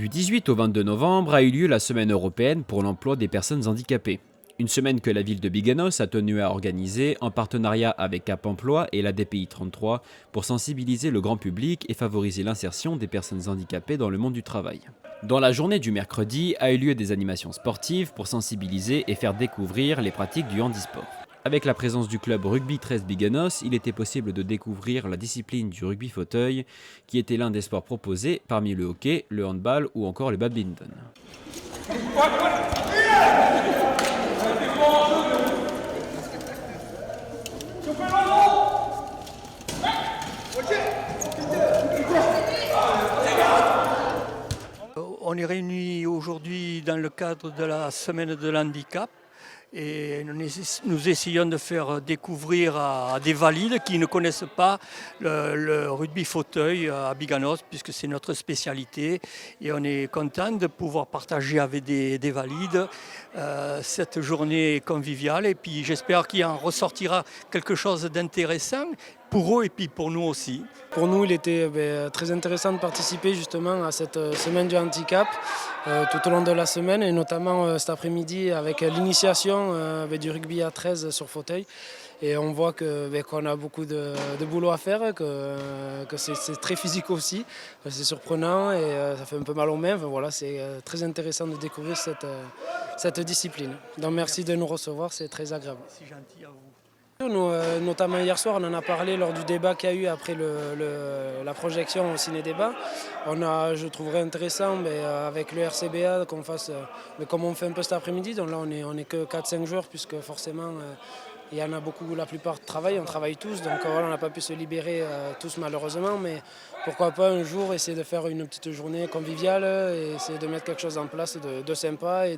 Du 18 au 22 novembre a eu lieu la Semaine européenne pour l'emploi des personnes handicapées. Une semaine que la ville de Biganos a tenu à organiser en partenariat avec Cap Emploi et la DPI 33 pour sensibiliser le grand public et favoriser l'insertion des personnes handicapées dans le monde du travail. Dans la journée du mercredi a eu lieu des animations sportives pour sensibiliser et faire découvrir les pratiques du handisport. Avec la présence du club Rugby 13 Biganos, il était possible de découvrir la discipline du rugby fauteuil, qui était l'un des sports proposés parmi le hockey, le handball ou encore le badminton. On est réunis aujourd'hui dans le cadre de la semaine de l'handicap et nous essayons de faire découvrir à des valides qui ne connaissent pas le rugby fauteuil à Biganos, puisque c'est notre spécialité, et on est content de pouvoir partager avec des valides cette journée conviviale, et puis j'espère qu'il en ressortira quelque chose d'intéressant pour eux et puis pour nous aussi. Pour nous, il était très intéressant de participer justement à cette semaine du handicap tout au long de la semaine, et notamment cet après-midi avec l'initiation du rugby à 13 sur fauteuil. Et on voit qu'on a beaucoup de boulot à faire, que c'est très physique aussi. C'est surprenant et ça fait un peu mal aux mains. Enfin, voilà, c'est très intéressant de découvrir cette discipline. Donc merci de nous recevoir, c'est très agréable. C'est gentil à vous. Nous, notamment hier soir, on en a parlé lors du débat qu'il y a eu après la projection au ciné-débat. Je trouverais intéressant avec le RCBA qu'on fasse comme on fait un peu cet après-midi. Donc là, on est que 4-5 joueurs puisque forcément il y en a beaucoup, la plupart travaillent, on travaille tous. Donc voilà, on n'a pas pu se libérer tous malheureusement. Mais pourquoi pas un jour essayer de faire une petite journée conviviale et essayer de mettre quelque chose en place de sympa et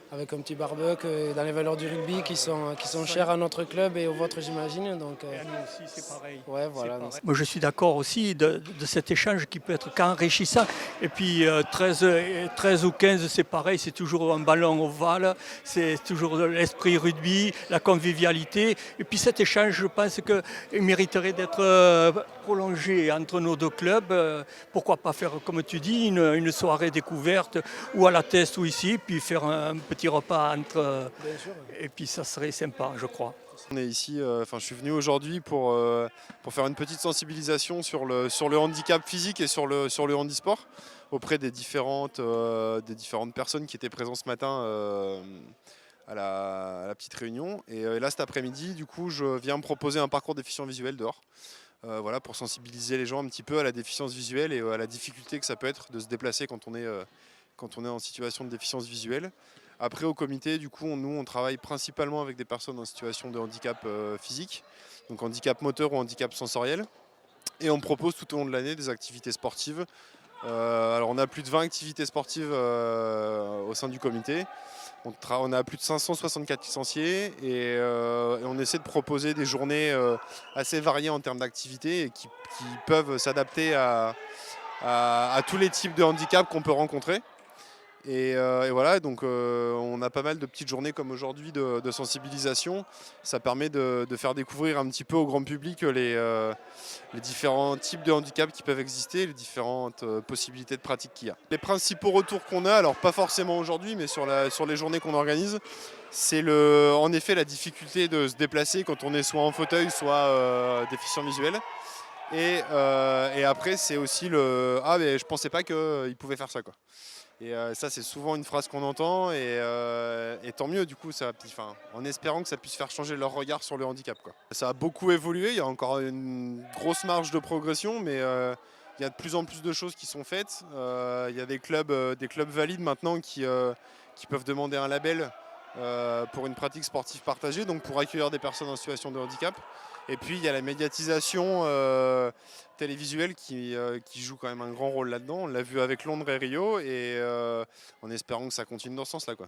avec un petit barbecue dans les valeurs du rugby qui sont chères à notre club et au vôtre, j'imagine. Donc, et à nous aussi, c'est pareil. Ouais, voilà. Moi, je suis d'accord aussi de cet échange qui peut être qu'enrichissant. Et puis 13 ou 15, c'est pareil, c'est toujours un ballon ovale, c'est toujours l'esprit rugby, la convivialité. Et puis cet échange, je pense qu'il mériterait d'être prolongé entre nos deux clubs. Pourquoi pas faire, comme tu dis, une soirée découverte ou à la Teste ou ici, puis faire un petit repas entre. Et puis ça serait sympa, je crois. On est ici, je suis venu aujourd'hui pour faire une petite sensibilisation sur le handicap physique et sur le handisport auprès des différentes personnes qui étaient présentes ce matin à la petite réunion. Et là cet après-midi, du coup, je viens me proposer un parcours déficient visuel dehors. Voilà, pour sensibiliser les gens un petit peu à la déficience visuelle et à la difficulté que ça peut être de se déplacer quand on est en situation de déficience visuelle. Après, au comité, du coup, nous, on travaille principalement avec des personnes en situation de handicap physique, donc handicap moteur ou handicap sensoriel. Et on propose tout au long de l'année des activités sportives. Alors, on a plus de 20 activités sportives au sein du comité. On a plus de 564 licenciés et on essaie de proposer des journées assez variées en termes d'activités et qui peuvent s'adapter à tous les types de handicaps qu'on peut rencontrer. Et voilà, donc on a pas mal de petites journées comme aujourd'hui de sensibilisation. Ça permet de faire découvrir un petit peu au grand public les différents types de handicaps qui peuvent exister, les différentes possibilités de pratique qu'il y a. Les principaux retours qu'on a, alors pas forcément aujourd'hui, mais sur les journées qu'on organise, c'est en effet la difficulté de se déplacer quand on est soit en fauteuil, soit déficient visuel. Et après, c'est aussi « Ah, mais je pensais pas qu'il pouvait faire ça, quoi ». Et ça, c'est souvent une phrase qu'on entend et tant mieux, du coup, en espérant que ça puisse faire changer leur regard sur le handicap, quoi. Ça a beaucoup évolué, il y a encore une grosse marge de progression, mais il y a de plus en plus de choses qui sont faites. Il y a des clubs valides maintenant qui peuvent demander un label pour une pratique sportive partagée, donc pour accueillir des personnes en situation de handicap. Et puis il y a la médiatisation télévisuelle qui joue quand même un grand rôle là-dedans. On l'a vu avec Londres et Rio, et en espérant que ça continue dans ce sens-là, quoi.